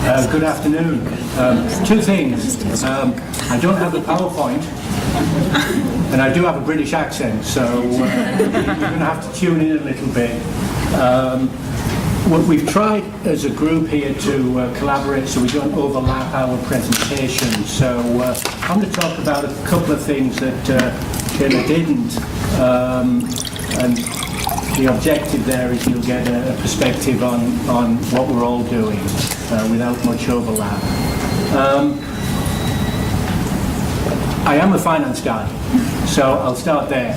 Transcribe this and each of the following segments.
Good afternoon. Two things. I don't have the PowerPoint, and I do have a British accent, so you're going to have to tune in a little bit. What we've tried as a group here to collaborate so we don't overlap our presentations. So I'm going to talk about a couple of things that Kayla didn't, and the objective there is you'll get a perspective on what we're all doing without much overlap. I am a finance guy, so I'll start there.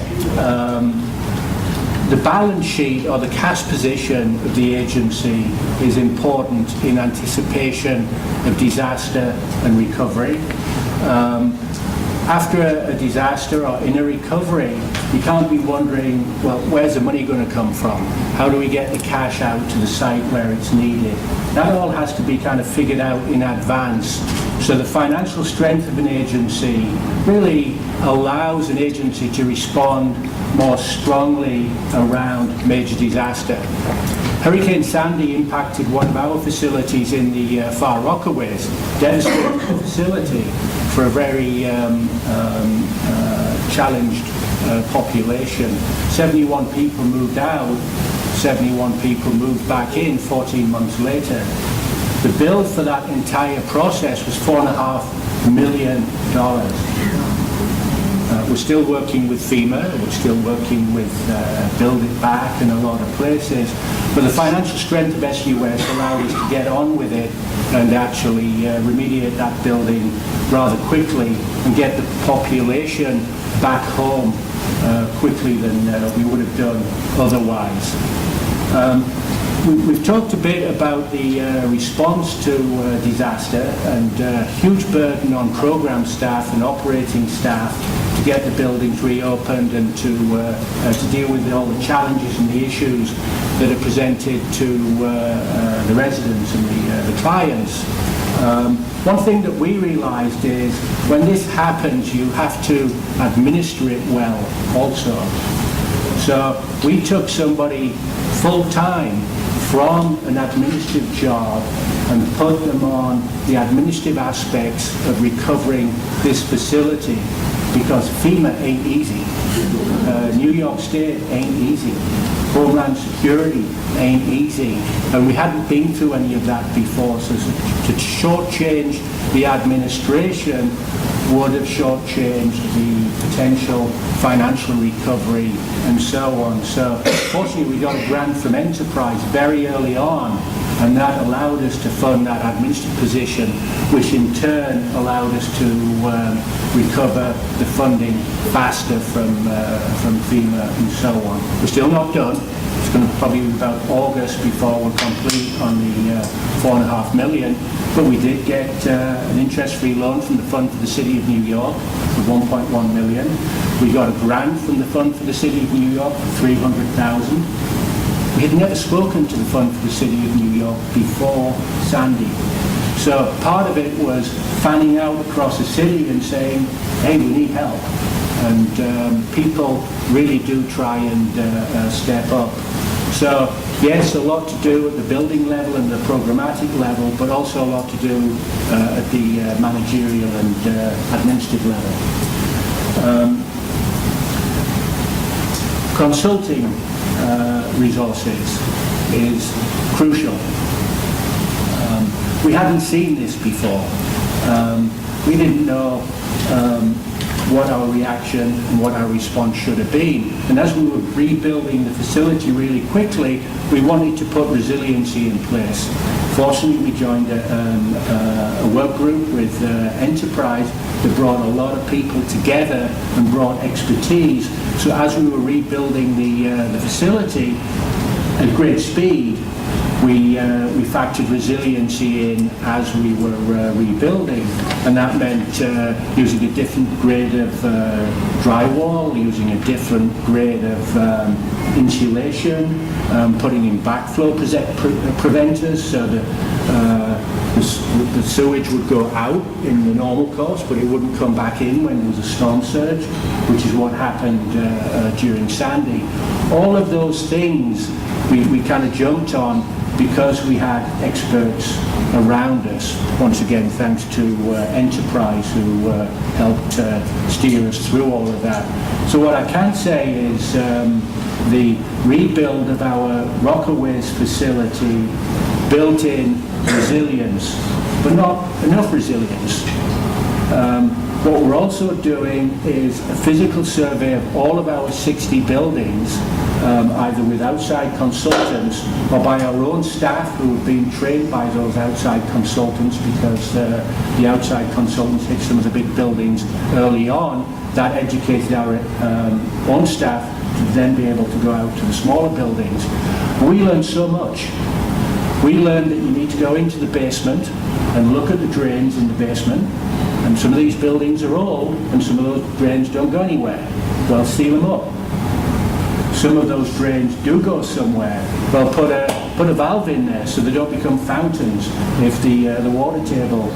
The balance sheet or the cash position of the agency is important in anticipation of disaster and recovery. After a disaster or in a recovery, you can't be wondering, well, where's the money going to come from? How do we get the cash out to the site where it's needed? That all has to be kind of figured out in advance. So the financial strength of an agency really allows an agency to respond more strongly around major disaster. Hurricane Sandy impacted one of our facilities in the Far Rockaways, devastating the facility for a very challenged population. 71 people moved out, 71 people moved back in 14 months later. The bill for that entire process was $4.5 million. We're still working with FEMA, we're still working with Build It Back in a lot of places, but the financial strength of SUS allowed us to get on with it and actually remediate that building rather quickly and get the population back home quickly than we would have done otherwise. We've talked a bit about the response to disaster and huge burden on program staff and operating staff to get the buildings reopened and to deal with all the challenges and the issues that are presented to the residents and the clients. One thing that we realized is when this happens, you have to administer it well also. So we took somebody full-time from an administrative job and put them on the administrative aspects of recovering this facility, because FEMA ain't easy. New York State ain't easy. Homeland Security ain't easy. And we hadn't been through any of that before, so to shortchange the administration would have shortchanged the potential financial recovery and so on. So fortunately we got a grant from Enterprise very early on, and that allowed us to fund that administrative position, which in turn allowed us to recover the funding faster from FEMA and so on. We're still not done. It's going to probably be about August before we're complete on the $4.5 million, but we did get an interest-free loan from the Fund for the City of New York for $1.1 million. We got a grant from the Fund for the City of New York for $300,000. We had never spoken to the Fund for the City of New York before Sandy. So part of it was fanning out across the city and saying, hey, we need help. And people really do try and step up. So yes, a lot to do at the building level and the programmatic level, but also a lot to do at the managerial and administrative level. Consulting resources is crucial. We hadn't seen this before. We didn't know what our reaction and what our response should have been. And as we were rebuilding the facility really quickly, we wanted to put resiliency in place. Fortunately, we joined a work group with Enterprise that brought a lot of people together and brought expertise. So as we were rebuilding the facility at great speed, we factored resiliency in as we were rebuilding, and that meant using a different grade of drywall, using a different grade of insulation, putting in backflow preventers so that the sewage would go out in the normal course, but it wouldn't come back in when there was a storm surge, which is what happened during Sandy. All of those things we kind of jumped on because we had experts around us, once again thanks to Enterprise who helped steer us through all of that. So what I can say is the rebuild of our Rockaways facility built in resilience, but not enough resilience. What we're also doing is a physical survey of all of our 60 buildings, either with outside consultants or by our own staff who have been trained by those outside consultants, because the outside consultants hit some of the big buildings early on. That educated our own staff to then be able to go out to the smaller buildings. We learned so much. We learned that you need to go into the basement and look at the drains in the basement. And some of these buildings are old, and some of those drains don't go anywhere. Well, seal them up. Some of those drains do go somewhere. Well, put a valve in there so they don't become fountains if the water table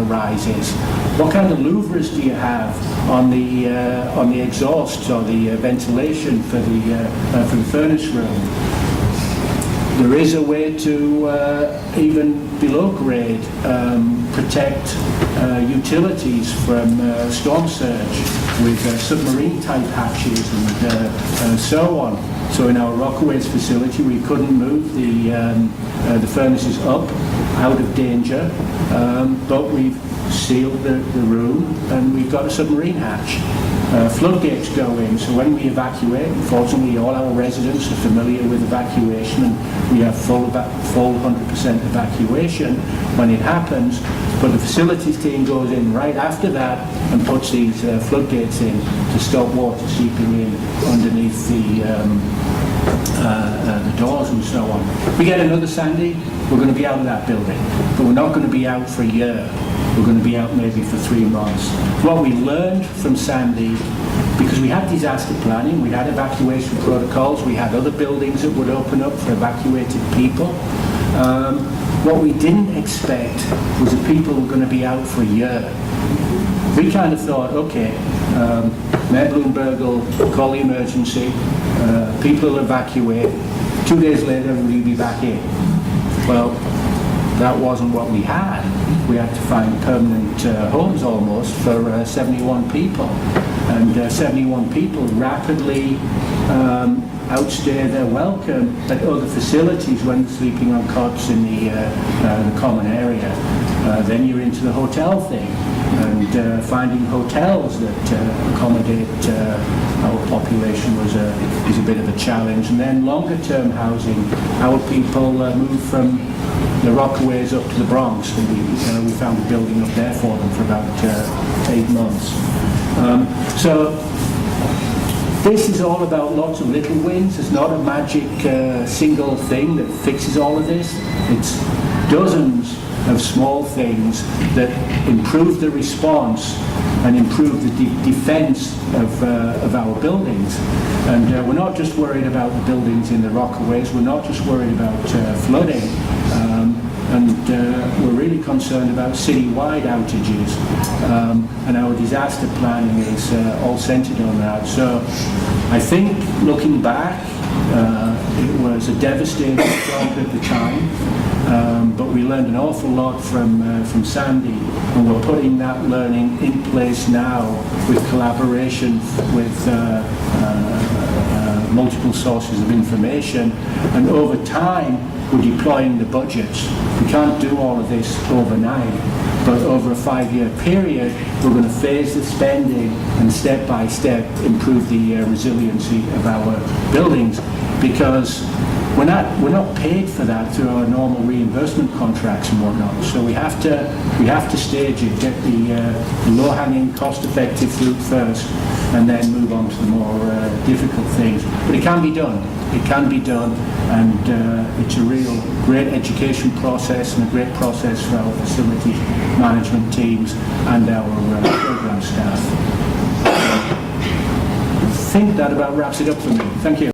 rises. What kind of louvers do you have on the exhausts or the ventilation for the furnace room? There is a way to, even below grade, protect utilities from storm surge with submarine type hatches and so on. So in our Rockaways facility we couldn't move the furnaces up out of danger, but we've sealed the room and we've got a submarine hatch. Floodgates go in, so when we evacuate, unfortunately all our residents are familiar with evacuation and we have full 100% evacuation when it happens, but the facilities team goes in right after that and puts these floodgates in to stop water seeping in underneath the doors and so on. If we get another Sandy, we're going to be out of that building, but we're not going to be out for a year. We're going to be out maybe for 3 months. What we learned from Sandy, because we had disaster planning, we had evacuation protocols, we had other buildings that would open up for evacuated people. What we didn't expect was that people were going to be out for a year. We kind of thought, okay, Mayor Bloomberg will call the emergency, people will evacuate, 2 days later everybody will be back in. Well, that wasn't what we had. We had to find permanent homes almost for 71 people. And 71 people rapidly outstay their welcome at other facilities when sleeping on cots in the common area. Then you're into the hotel thing and finding hotels that accommodate our population was a bit of a challenge. And then longer term housing, our people moved from the Rockaways up to the Bronx, and we found a building up there for them for about 8 months. So this is all about lots of little wins. It's not a magic single thing that fixes all of this. It's dozens of small things that improve the response and improve the defense of our buildings. And we're not just worried about the buildings in the Rockaways, we're not just worried about flooding, and we're really concerned about citywide outages, and our disaster planning is all centered on that. So I think looking back, it was a devastating shock at the time, but we learned an awful lot from Sandy, and we're putting that learning in place now with collaboration with multiple sources of information, and over time we're deploying the budgets. We can't do all of this overnight, but over a 5-year period we're going to phase the spending and step by step improve the resiliency of our buildings, because we're not paid for that through our normal reimbursement contracts and whatnot. So we have to stage it, get the low-hanging, cost-effective fruit first, and then move on to the more difficult things. But it can be done. It can be done, and it's a real great education process and a great process for our facility management teams and our program staff. I think that about wraps it up for me. Thank you.